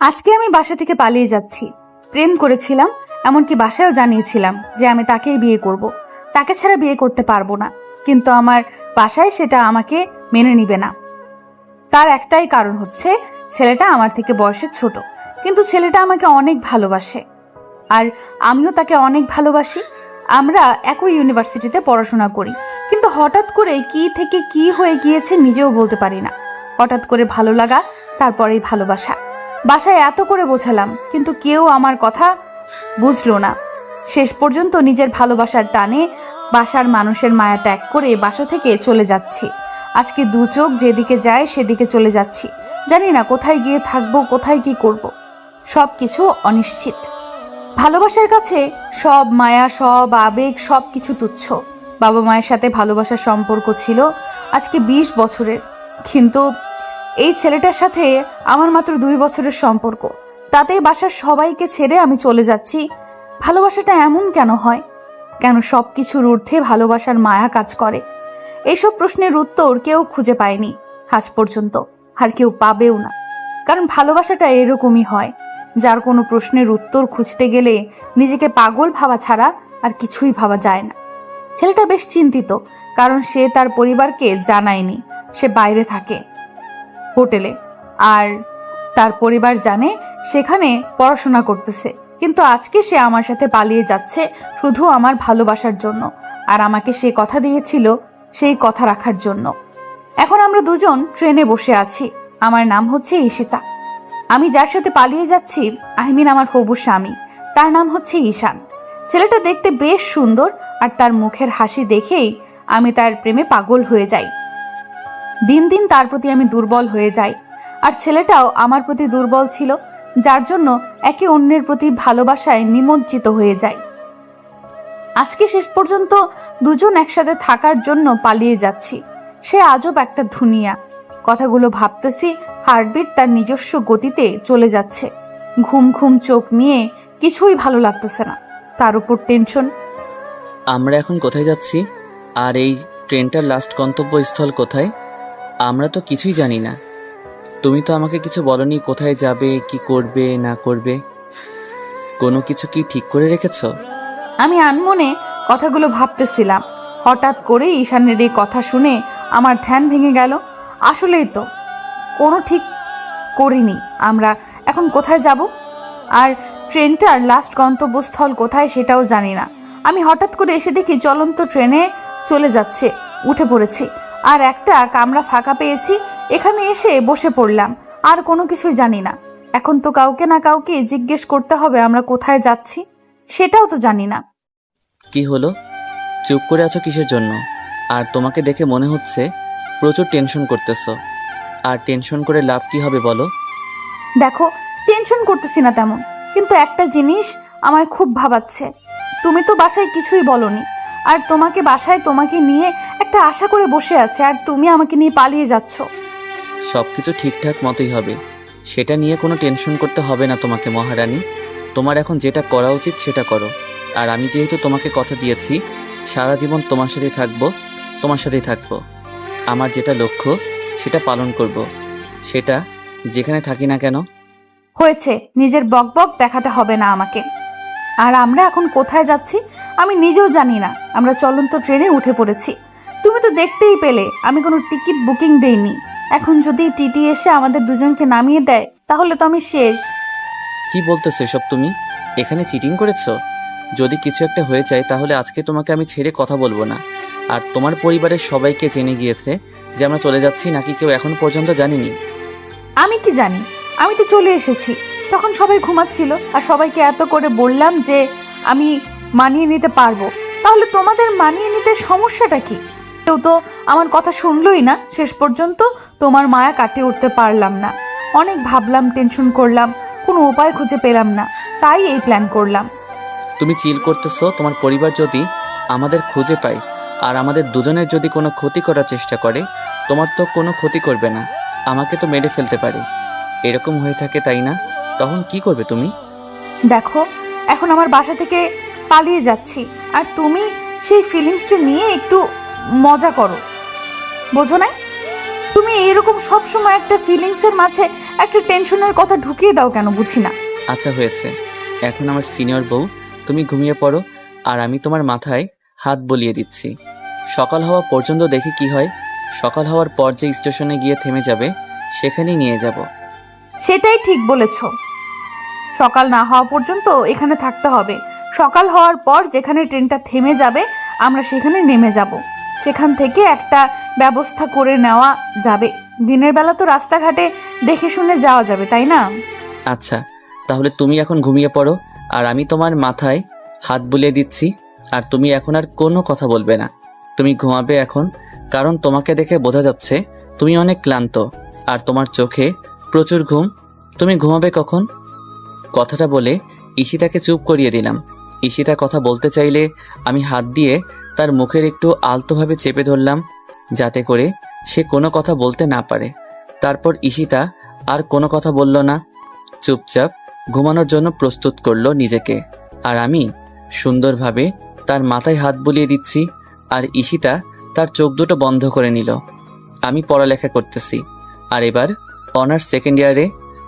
আজকে আমি বাসা থেকে পালিয়ে যাচ্ছি। প্রেম করেছিলাম, এমনকি বাসায়ও জানিয়েছিলাম যে আমি তাকেই বিয়ে করব, তাকে ছাড়া বিয়ে করতে পারবো না। কিন্তু আমার বাসায় সেটা আমাকে মেনে নিবে না। তার একটাই কারণ হচ্ছে ছেলেটা আমার থেকে বয়সে ছোট, কিন্তু ছেলেটা আমাকে অনেক ভালোবাসে আর আমিও তাকে অনেক ভালোবাসি। আমরা একই ইউনিভার্সিটিতে পড়াশোনা করি, কিন্তু হঠাৎ করে কি থেকে কি হয়ে গিয়েছে নিজেও বলতে পারি না। হঠাৎ করে ভালো লাগা, তারপরেই ভালোবাসা। বাসায় এত করে বোঝালাম, কিন্তু কেউ আমার কথা বুঝলো না। শেষ পর্যন্ত নিজের ভালোবাসার টানে বাসার মানুষের মায়া ত্যাগ করে বাসা থেকে চলে যাচ্ছি। আজকে দু চোখ যেদিকে যায় সেদিকে চলে যাচ্ছি। জানি না কোথায় গিয়ে থাকবো, কোথায় কি করব। সব কিছু অনিশ্চিত। ভালোবাসার কাছে সব মায়া, সব আবেগ, সব কিছু তুচ্ছ। বাবা মায়ের সাথে ভালোবাসার সম্পর্ক ছিল আজকে 20 বছরের, কিন্তু এই ছেলেটার সাথে আমার মাত্র 2 বছরের সম্পর্ক। তাতেই বাসার সবাইকে ছেড়ে আমি চলে যাচ্ছি। ভালোবাসাটা এমন কেন হয়? কেন সব কিছুর ঊর্ধ্বে ভালোবাসার মায়া কাজ করে? এইসব প্রশ্নের উত্তর কেউ খুঁজে পায়নি আজ পর্যন্ত, আর কেউ পাবেও না। কারণ ভালোবাসাটা এরকমই হয়, যার কোনো প্রশ্নের উত্তর খুঁজতে গেলে নিজেকে পাগল ভাবা ছাড়া আর কিছুই ভাবা যায় না। ছেলেটা বেশ চিন্তিত, কারণ সে তার পরিবারকে জানায়নি সে বাইরে থাকে হোটেলে, আর তার পরিবার জানে সেখানে পড়াশোনা করতেছে। কিন্তু আজকে সে আমার সাথে পালিয়ে যাচ্ছে শুধু আমার ভালোবাসার জন্য, আর আমাকে সে কথা দিয়েছিল সেই কথা রাখার জন্য। এখন আমরা দুজন ট্রেনে বসে আছি। আমার নাম হচ্ছে ঈশিতা। আমি যার সাথে পালিয়ে যাচ্ছি, আমার হবু স্বামী, তার নাম হচ্ছে ঈশান। ছেলেটা দেখতে বেশ সুন্দর, আর তার মুখের হাসি দেখেই আমি তার প্রেমে পাগল হয়ে যাই। দিন দিন তার প্রতি আমি দুর্বল হয়ে যাই, আর ছেলেটাও আমার প্রতি দুর্বল ছিল, যার জন্য একে অন্যের প্রতি ভালোবাসায় নিমজ্জিত হয়ে যায়। আজকে শেষ পর্যন্ত দুজন একসাথে থাকার জন্য পালিয়ে যাচ্ছি। সে আজব একটা দুনিয়া। কথাগুলো ভাবতেছি, হার্টবিট তার নিজস্ব গতিতে চলে যাচ্ছে। ঘুম ঘুম চোখ নিয়ে কিছুই ভালো লাগতেছে না, তার উপর টেনশন। আমরা এখন কোথায় যাচ্ছি? আর এই ট্রেনটার লাস্ট গন্তব্যস্থল কোথায়? আমরা তো কিছুই জানি না। তুমি তো আমাকে কিছু বলনি, কোথায় যাবে, কি করবে না করবে। কোনো কিছু কি ঠিক করে রেখেছো? আমি আনমনে কথাগুলো ভাবতেছিলাম। হঠাৎ করে ঈশানের এই কথা শুনে আমার ধ্যান ভেঙে গেল। আসলেই তো কোনো ঠিক করিনি আমরা এখন কোথায় যাব, আর ট্রেনটার লাস্ট গন্তব্যস্থল কোথায় সেটাও জানি না। আমি হঠাৎ করে এসে দেখি চলন্ত ট্রেনে চলে যাচ্ছে, উঠে পড়েছি, আর একটা কামরা ফাঁকা পেয়েছি, এখানে এসে বসে পড়লাম। আর কোনো কিছুই জানি না। এখন তো কাউকে না কাউকে জিজ্ঞেস করতে হবে আমরা কোথায় যাচ্ছি, সেটাও তো জানি না। কি হলো, চুপ করে আছো কিসের জন্য? আর তোমাকে দেখে মনে হচ্ছে প্রচুর টেনশন করতেছো। আর টেনশন করে লাভ কি হবে বলো? দেখো, টেনশন করতেছি না তেমন, কিন্তু একটা জিনিস আমায় খুব ভাবাচ্ছে। তুমি তো বাসায় কিছুই বলনি, আর তোমাকে বাসায় তোমাকে নিয়ে একটা আশা করে বসে আছে, আর তুমি আমাকে নিয়ে পালিয়ে যাচ্ছ। সব কিছু ঠিকঠাক মতোই হবে, সেটা নিয়ে কোনো টেনশন করতে হবে না তোমাকে মহারানী। তোমার এখন যেটা করা উচিত সেটা করো। আর আমি যেহেতু তোমাকে কথা দিয়েছি সারা জীবন তোমার সাথেই থাকবো, তোমার সাথেই থাকবো। আমার যেটা লক্ষ্য সেটা পালন করব, সেটা যেখানে থাকি না কেন। হয়েছে, নিজের বকবক দেখাতে হবে না আমাকে। আর আমরা এখন কোথায় যাচ্ছি আমি নিজেও জানি না। আমরা চলন্ত ট্রেনে উঠে পড়েছি। তুমি তো দেখতেই পেলে আমি কোনো টিকিট বুকিং দেইনি। এখন যদি টিটি এসে আমাদের দুজনকে নামিয়ে দেয়, তাহলে তো আমি শেষ। কি বলতেছো এসব তুমি? এখানে চিটিং করেছো? যদি কিছু একটা হয়ে যায় তাহলে আজকে তোমাকে আমি ছেড়ে কথা বলবো না। আর তোমার পরিবারের সবাইকে জেনে গিয়েছে যে আমরা চলে যাচ্ছি, নাকি কেউ এখন পর্যন্ত জানেনি? আমি কি জানি, আমি তো চলে এসেছি। তখন সবাই ঘুমাচ্ছিল, আর সবাইকে এত করে বললাম যে আমি মানিয়ে নিতে পারবো। তাহলে তোমাদের মানিয়ে নিতে সমস্যাটা কি? কেউ তো আমার কথা শুনলই না। শেষ পর্যন্ত তোমার মায়া কাটিয়ে উঠতে পারলাম না। অনেক ভাবলাম, টেনশন করলাম, কোনো উপায় খুঁজে পেলাম না, তাই এই প্ল্যান করলাম। তুমি চিল করতেছো। তোমার পরিবার যদি আমাদের খুঁজে পায় আর আমাদের দুজনের যদি কোনো ক্ষতি করার চেষ্টা করে, তোমার তো কোনো ক্ষতি করবে না, আমাকে তো মেরে ফেলতে পারে। এরকম হয়ে থাকে তাই না? তখন কি করবে তুমি? দেখো, এখন আমার বাসা থেকে পালিয়ে যাচ্ছি, আর তুমি সেই ফিলিংসটা নিয়ে একটু মজা করো, বোঝো না? তুমি এরকম সব সময় একটা ফিলিংসের মাঝে একটা টেনশনের কথা ঢুকিয়ে দাও কেন, বুঝি না। আচ্ছা হয়েছে, এখন আমার সিনিয়র বউ, তুমি ঘুমিয়ে পড়ো আর আমি তোমার মাথায় হাত বলিয়ে দিচ্ছি। সকাল হওয়া পর্যন্ত দেখি কি হয়। সকাল হওয়ার পর যে স্টেশনে গিয়ে থেমে যাবে সেখানেই নিয়ে যাব। সেটাই ঠিক বলেছ, সকাল না হওয়া পর্যন্ত এখানে থাকতে হবে। সকাল হওয়ার পর যেখানে ট্রেনটা থেমে যাবে আমরা সেখানে নেমে যাব। সেখান থেকে একটা ব্যবস্থা করে নেওয়া যাবে। দিনের বেলা তো রাস্তাঘাটে দেখে শুনে যাওয়া যাবে, তাই না? আচ্ছা, তাহলে তুমি এখন ঘুমিয়ে পড়ো আর আমি তোমার মাথায় হাত বুলিয়ে দিচ্ছি। আর তুমি এখন আর কোনো কথা বলবে না। তুমি ঘুমাবে এখন, কারণ তোমাকে দেখে বোঝা যাচ্ছে তুমি অনেক ক্লান্ত আর তোমার চোখে প্রচুর ঘুম। তুমি ঘুমাবে কখন? কথাটা বলে ঈশিতাকে চুপ করিয়ে দিলাম। ঈশিতা কথা বলতে চাইলে আমি হাত দিয়ে তার মুখের একটু আলতোভাবে চেপে ধরলাম, যাতে করে সে কোনো কথা বলতে না পারে। তারপর ঈশিতা আর কোনো কথা বলল না, চুপচাপ ঘুমানোর জন্য প্রস্তুত করলো নিজেকে। আর আমি সুন্দরভাবে তার মাথায় হাত বুলিয়ে দিচ্ছি আর ঈশিতা তার চোখ দুটো বন্ধ করে নিল। আমি পড়ালেখা করতেছি আর এবার অনার্স সেকেন্ড ইয়ারে।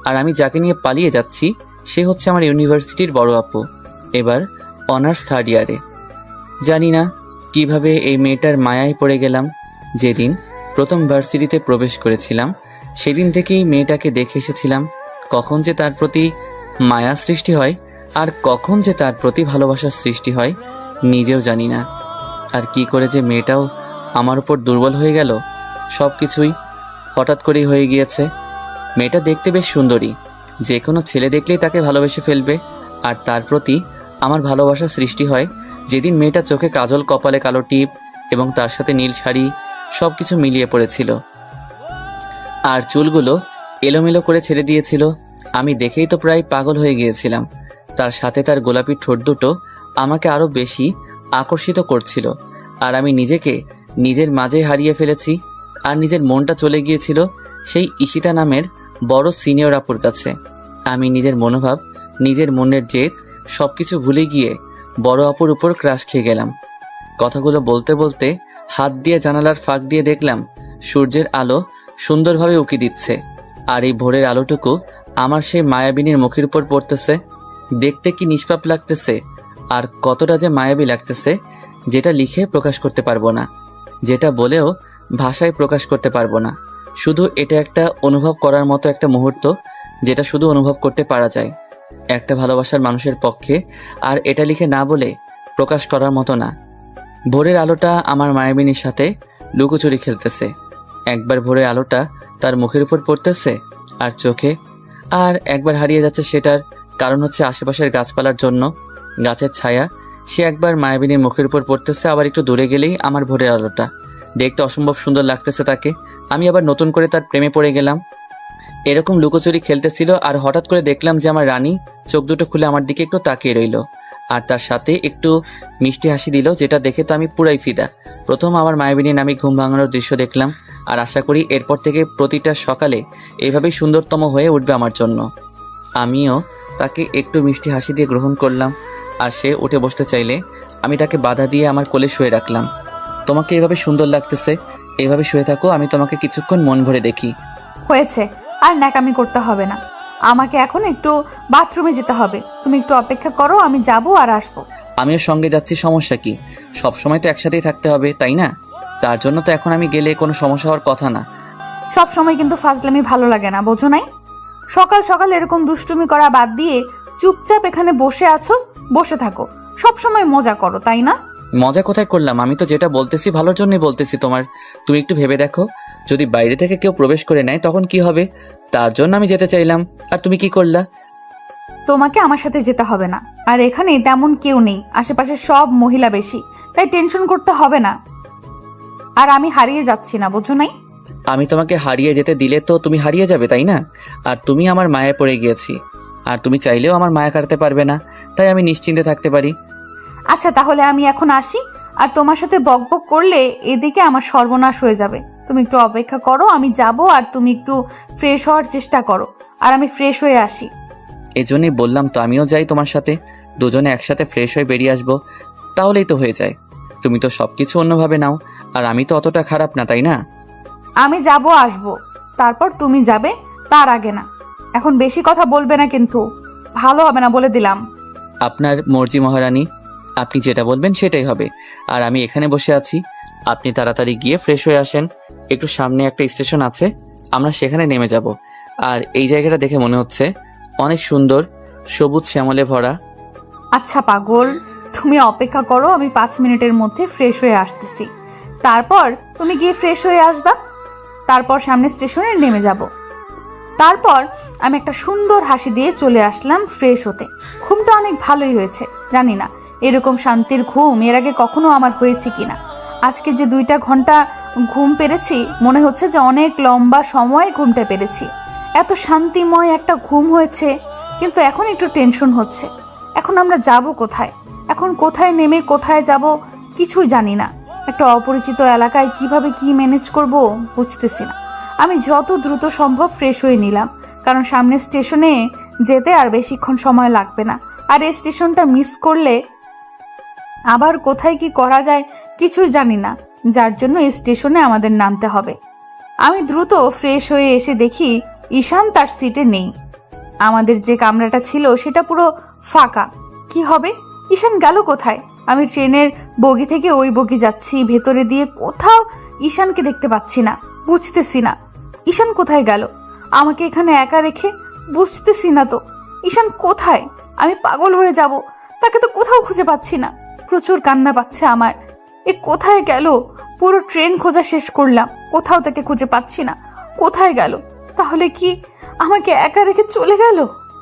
আর আমি যাকে নিয়ে পালিয়ে যাচ্ছি সে হচ্ছে আমার ইউনিভার্সিটির বড় আপু, এবার অনার্স থার্ড ইয়ারে। জানি না কিভাবে এই মেয়েটার মায়ায় পড়ে গেলাম। যেদিন প্রথম ভার্সিটিতে প্রবেশ করেছিলাম সেদিন থেকেই মেয়েটাকে দেখে এসেছিলাম। কখন যে তার প্রতি মায়া সৃষ্টি হয় আর কখন যে তার প্রতি ভালোবাসার সৃষ্টি হয় নিজেও জানি না। আর কি করে যে মেয়েটাও আমার উপর দুর্বল হয়ে গেল, সব কিছুই হঠাৎ করেই হয়ে গিয়েছে। মেয়েটা দেখতে বেশ সুন্দরী, যে কোনো ছেলে দেখলেই তাকে ভালোবেসে ফেলবে। আর তার প্রতি আমার ভালোবাসা সৃষ্টি হয় যেদিন মেয়েটা চোখে কাজল, কপালে কালো টিপ এবং তার সাথে নীল শাড়ি, সব কিছু মিলিয়ে পড়েছিল। আর চুলগুলো এলোমেলো করে ছেড়ে দিয়েছিল। আমি দেখেই তো প্রায় পাগল হয়ে গিয়েছিলাম। তার সাথে তার গোলাপি ঠোঁট দুটো আমাকে আরও বেশি আকর্ষিত করছিল। আর আমি নিজেকে নিজের মাঝে হারিয়ে ফেলেছি। আর নিজের মনটা চলে গিয়েছিল সেই ঈশিতা নামের বড় সিনিয়র আপুর কাছে। আমি নিজের মনোভাব, নিজের মনের জেদ সব কিছু ভুলে গিয়ে বড় আপুর উপর ক্রাশ খেয়ে গেলাম। কথাগুলো বলতে বলতে হাত দিয়ে জানালার ফাঁক দিয়ে দেখলাম সূর্যের আলো সুন্দরভাবে উকি দিচ্ছে। আর এই ভোরের আলোটুকু আমার সেই মায়াবিনীর মুখের উপর পড়তেছে। দেখতে কি নিষ্পাপ লাগতেছে আর কতটা যে মায়াবী লাগতেছে, যেটা লিখে প্রকাশ করতে পারবো না, যেটা বলেও ভাষায় প্রকাশ করতে পারবো না। শুধু এটা একটা অনুভব করার মতো একটা মুহূর্ত, যেটা শুধু অনুভব করতে পারা যায় একটা ভালোবাসার মানুষের পক্ষে। আর এটা লিখে না বলে প্রকাশ করার মতো না। ভোরের আলোটা আমার মায়াবিনীর সাথে লুকোচুরি খেলতেছে। একবার ভোরের আলোটা তার মুখের উপর পড়তেছে আর চোখে, আর একবার হারিয়ে যাচ্ছে সেটার কারণ হচ্ছে আশেপাশের গাছপালার জন্য গাছের ছায়া। সে একবার মায়াবিনীর মুখের উপর পড়তেছে, আবার একটু দূরে গেলেই আমার ভোরের আলোটা। দেখতে অসম্ভব সুন্দর লাগতেছে তাকে। আমি আবার নতুন করে তার প্রেমে পড়ে গেলাম। এরকম লুকোচুরি খেলতেছিল আর হঠাৎ করে দেখলাম যে আমার রানী চোখ দুটো খুলে আমার দিকে একটু তাকিয়ে রইল আর তার সাথে একটু মিষ্টি হাসি দিল, যেটা দেখে তো আমি পুরাই ফিদা। প্রথম আমার মায়াবিনীর নামে ঘুম ভাঙানোর দৃশ্য দেখলাম আর আশা করি এরপর থেকে প্রতিটা সকালে এইভাবেই সুন্দরতম হয়ে উঠবে আমার জন্য। আমিও তাকে একটু মিষ্টি হাসি দিয়ে গ্রহণ করলাম আর সে উঠে বসতে চাইলে আমি তাকে বাধা দিয়ে আমার কোলে শুয়ে রাখলাম। তোমাকে এভাবে সুন্দর লাগতেছে, এভাবে শুয়ে থাকো, আমি তোমাকে কিছুক্ষণ মন ভরে দেখি। হয়েছে, আর ন্যাকামি করতে হবে না। আমাকে এখন একটু বাথরুমে যেতে হবে, তুমি একটু অপেক্ষা করো, আমি যাব আর আসবো। আমিও সঙ্গে যাচ্ছি, সমস্যা কি? সব সময় তো একসাথেই থাকতে হবে, তাই না? তার জন্য তো এখন আমি গেলে কোনো সমস্যা হওয়ার কথা না। সব সময় কিন্তু ফাজলামি ভালো লাগে না, বোঝো নাই? সকাল সকাল এরকম দুষ্টুমি করা বাদ দিয়ে চুপচাপ এখানে বসে আছো, বসে থাকো। সব সময় মজা করো, তাই না? মজা কোথায় করলাম? আমি তো যেটা বলতেছি ভালোর জন্যই বলতেছি তোমার। তুমি একটু ভেবে দেখো, যদি বাইরে থেকে কেউ প্রবেশ করে নেয় তখন কি হবে? তার জন্য আমি যেতে চাইলাম, আর তুমি কি করলা? তোমাকে আমার সাথে যেতে হবে না। আর এখানে তেমন কেউ নেই, আশেপাশে সব মহিলা বেশি, তাই টেনশন করতে হবে না। আর আমি হারিয়ে যাচ্ছি না, বোঝো নাই? আমি তোমাকে হারিয়ে যেতে দিলে তো তুমি হারিয়ে যাবে, তাই না? আর তুমি আমার মায়ায় পড়ে গিয়েছি, আর তুমি চাইলেও আমার মায়া কাটাতে পারবে না, তাই আমি নিশ্চিন্তে থাকতে পারি। আচ্ছা, তাহলে আমি এখন আসি। আর তোমার সাথে বকবক করলে এদিকে আমার সর্বনাশ হয়ে যাবে। তুমি একটু অপেক্ষা করো, আমি যাব, আর তুমি একটু ফ্রেশ হওয়ার চেষ্টা করো, আর আমি ফ্রেশ হয়ে আসি। এজন্যই বললাম তো আমিও যাই তোমার সাথে, দুজনে একসাথে ফ্রেশ হয়ে বেরিয়ে আসবো, তাহলেই তো হয়ে যায়। তুমি তো সব কিছু অন্যভাবে নাও, আর আমি তো অতটা খারাপ না, তাই না? আমি যাব আসবো, তারপর তুমি যাবে, তার আগে না। এখন বেশি কথা বলবে না কিন্তু, ভালো হবে না বলে দিলাম। আপনার মর্জি মহারানী, আপনি যেটা বলবেন সেটাই হবে। আর আমি এখানে বসে আছি, আপনি তাড়াতাড়ি গিয়ে ফ্রেশ হয়ে আসেন। একটু সামনে একটা স্টেশন আছে, আমরা সেখানে নেমে যাব। আর এই জায়গাটা দেখে মনে হচ্ছে অনেক সুন্দর, সবুজ শ্যামলে ভরা। আচ্ছা পাগল, তুমি অপেক্ষা করো, আমি 5 মিনিটের মধ্যে ফ্রেশ হয়ে আসতেছি। তারপর তুমি গিয়ে ফ্রেশ হয়ে আসবা, তারপর সামনে স্টেশনে নেমে যাব। তারপর আমি একটা সুন্দর হাসি দিয়ে চলে আসলাম ফ্রেশ হতে। ঘুমটা অনেক ভালোই হয়েছে, জানি না এরকম শান্তির ঘুম এর আগে কখনো আমার হয়েছে কিনা। আজকে যে 2টা ঘন্টা ঘুম পেরেছি, মনে হচ্ছে যে অনেক লম্বা সময় ঘুমটা পেরেছি। এত শান্তিময় একটা ঘুম হয়েছে, কিন্তু এখন একটু টেনশন হচ্ছে। এখন আমরা যাব কোথায়? এখন কোথায় নেমে কোথায় যাব কিছুই জানি না। একটা অপরিচিত এলাকায় কিভাবে কি ম্যানেজ করব বুঝতেছি না। আমি যত দ্রুত সম্ভব ফ্রেশ হয়ে নিলাম, কারণ সামনের স্টেশনে যেতে আর বেশিক্ষণ সময় লাগবে না। আর এই স্টেশনটা মিস করলে আবার কোথায় কি করা যায় কিছুই জানি না, যার জন্য এই স্টেশনে আমাদের নামতে হবে। আমি দ্রুত ফ্রেশ হয়ে এসে দেখি ঈশান তার সিটে নেই। আমাদের যে কামরাটা ছিল সেটা পুরো ফাঁকা। কি হবে? ঈশান গেল কোথায়? আমি ট্রেনের বগি থেকে ওই বগি যাচ্ছি, ভেতরে দিয়ে কোথাও ঈশানকে দেখতে পাচ্ছি না, বুঝতেছি না ঈশান কোথায় গেল। আমাকে এখানে একা রেখে বুঝতেছি না তো ঈশান কোথায়। আমি পাগল হয়ে যাব, তাকে তো কোথাও খুঁজে পাচ্ছি না। প্রচুর কান্না পাচ্ছে আমার। এ কোথায় গেল? পুরো ট্রেন খোঁজা শেষ করলাম, কোথাও তাকে খুঁজে পাচ্ছি না। কোথায় গেল? তাহলে কি আমাকে একা রেখে চলে গেল?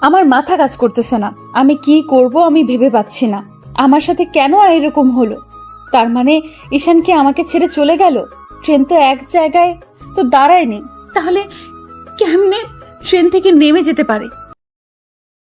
আমার মাথা কাজ করতেছে না, আমি কি করব আমি ভেবে পাচ্ছি না। আমার সাথে কেন এরকম হলো? তার মানে ঈশান কি আমাকে ছেড়ে চলে গেল? ট্রেন তো এক জায়গায় তো দাঁড়ায়নি, তাহলে কেমনে ট্রেন থেকে নেমে যেতে পারে?